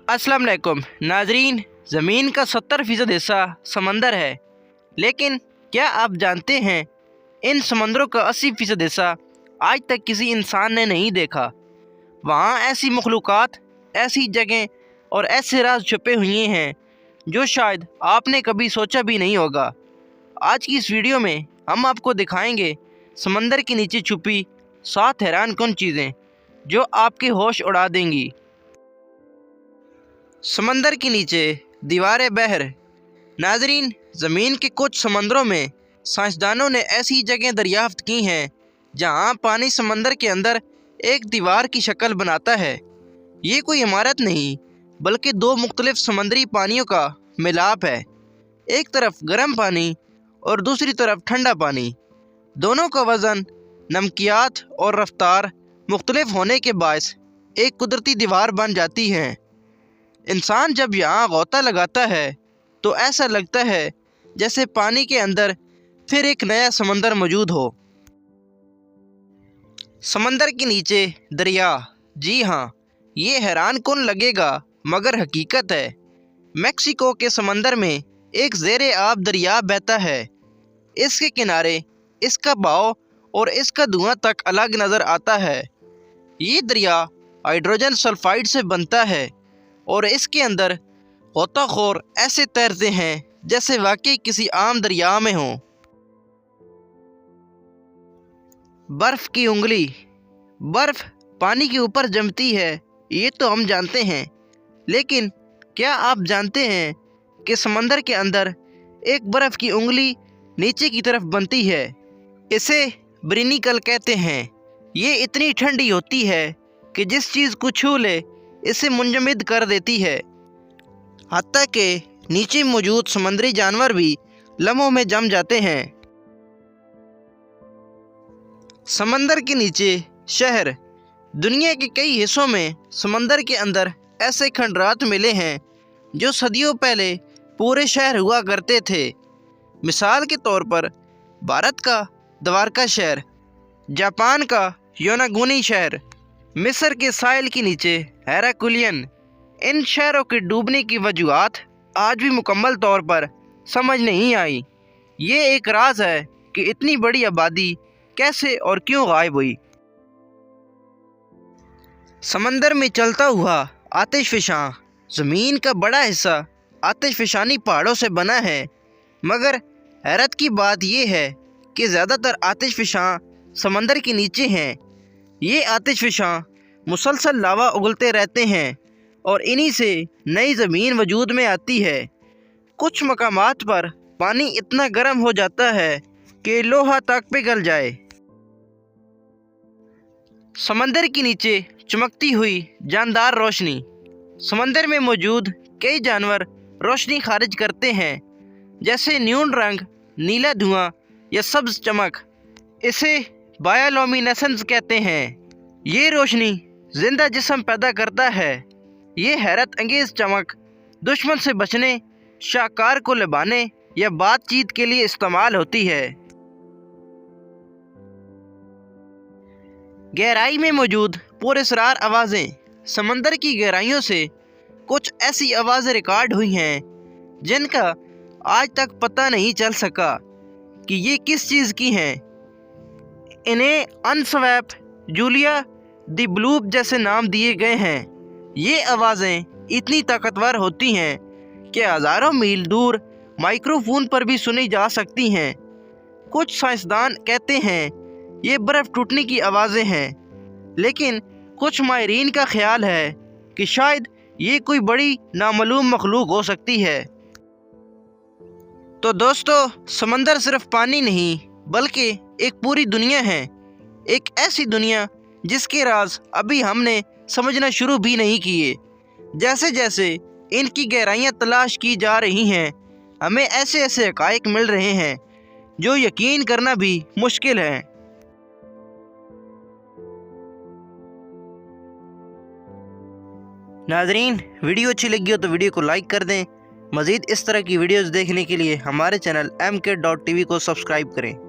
अस्सलाम वालेकुम नाजरीन। ज़मीन का 70% हिस्सा समंदर है, लेकिन क्या आप जानते हैं इन समंदरों का 80% हिस्सा आज तक किसी इंसान ने नहीं देखा। वहाँ ऐसी मखलूक़ात, ऐसी जगह और ऐसे राज छुपे हुए हैं जो शायद आपने कभी सोचा भी नहीं होगा। आज की इस वीडियो में हम आपको दिखाएंगे समंदर के नीचे छुपी 7 हैरानकुन चीज़ें जो आपके होश उड़ा देंगी। समंदर के नीचे दीवारें बहर। नाजरीन, ज़मीन के कुछ समंदरों में साइंसदानों ने ऐसी जगह दरियाफ्त की हैं जहां पानी समंदर के अंदर एक दीवार की शक्ल बनाता है। ये कोई इमारत नहीं बल्कि 2 मुख्तलिफ समंदरी पानियों का मिलाप है। एक तरफ गर्म पानी और दूसरी तरफ ठंडा पानी। दोनों का वज़न, नमकियात और रफ्तार मुख्तलिफ होने के बायस एक कुदरती दीवार बन जाती है। इंसान जब यहाँ गौता लगाता है तो ऐसा लगता है जैसे पानी के अंदर फिर एक नया समंदर मौजूद हो। समंदर के नीचे दरिया। जी हाँ, ये हैरानकुन लगेगा मगर हकीकत है। मेक्सिको के समंदर में एक ज़ेरे आब दरिया बहता है। इसके किनारे, इसका बहाव और इसका धुआं तक अलग नज़र आता है। ये दरिया हाइड्रोजन सल्फाइड से बनता है और इसके अंदर गोताखोर ऐसे तैरते हैं जैसे वाकई किसी आम दरिया में हों। बर्फ़ की उंगली। बर्फ़ पानी के ऊपर जमती है, ये तो हम जानते हैं, लेकिन क्या आप जानते हैं कि समंदर के अंदर एक बर्फ़ की उंगली नीचे की तरफ बनती है। इसे ब्रिनिकल कहते हैं। ये इतनी ठंडी होती है कि जिस चीज़ को छू ले इसे मुंजमद कर देती है। हत्ता कि नीचे मौजूद समुद्री जानवर भी लम्हों में जम जाते हैं। समंदर के नीचे शहर। दुनिया के कई हिस्सों में समंदर के अंदर ऐसे खंडरात मिले हैं जो सदियों पहले पूरे शहर हुआ करते थे। मिसाल के तौर पर भारत का द्वारका शहर, जापान का योनागुनी शहर, मिस्र के साहिल के नीचे हेराकुलियन। इन शहरों के डूबने की वजूहात आज भी मुकम्मल तौर पर समझ नहीं आई। ये एक राज है कि इतनी बड़ी आबादी कैसे और क्यों गायब हुई। समंदर में चलता हुआ आतिशफशां। ज़मीन का बड़ा हिस्सा आतिशफशानी पहाड़ों से बना है, मगर हैरत की बात यह है कि ज़्यादातर आतिशफशां समंदर के नीचे हैं। ये आतिशफशां मुसलसल लावा उगलते रहते हैं और इन्हीं से नई ज़मीन वजूद में आती है। कुछ मकामात पर पानी इतना गर्म हो जाता है कि लोहा तक पिघल जाए। समंदर के नीचे चमकती हुई जानदार रोशनी। समंदर में मौजूद कई जानवर रोशनी खारिज करते हैं, जैसे न्यून रंग, नीला धुआं या सब्ज़ चमक। इसे बायोलुमिनेसेंस कहते हैं। ये रोशनी जिंदा जिस्म पैदा करता है। ये हैरत अंगेज़ चमक दुश्मन से बचने, शाहकार को लुभाने या बातचीत के लिए इस्तेमाल होती है। गहराई में मौजूद पुरअसरार आवाज़ें। समंदर की गहराइयों से कुछ ऐसी आवाज़ें रिकॉर्ड हुई हैं जिनका आज तक पता नहीं चल सका कि ये किस चीज़ की हैं। इन्हें अनस्वैप, जूलिया दी ब्लूप जैसे नाम दिए गए हैं। ये आवाज़ें इतनी ताकतवर होती हैं कि हज़ारों मील दूर माइक्रोफोन पर भी सुनी जा सकती हैं। कुछ साइंसदान कहते हैं ये बर्फ़ टूटने की आवाज़ें हैं, लेकिन कुछ माहिरीन का ख्याल है कि शायद ये कोई बड़ी नामालूम मखलूक हो सकती है। तो दोस्तों, समंदर सिर्फ पानी नहीं बल्कि एक पूरी दुनिया है। एक ऐसी दुनिया जिसके राज अभी हमने समझना शुरू भी नहीं किए। जैसे जैसे इनकी गहराइयाँ तलाश की जा रही हैं, हमें ऐसे ऐसे हक़ाइक़ मिल रहे हैं जो यकीन करना भी मुश्किल है। नाज़रीन, वीडियो अच्छी लगी हो तो वीडियो को लाइक कर दें। मज़ीद इस तरह की वीडियोज़ देखने के लिए हमारे चैनल MK.TV को सब्सक्राइब करें।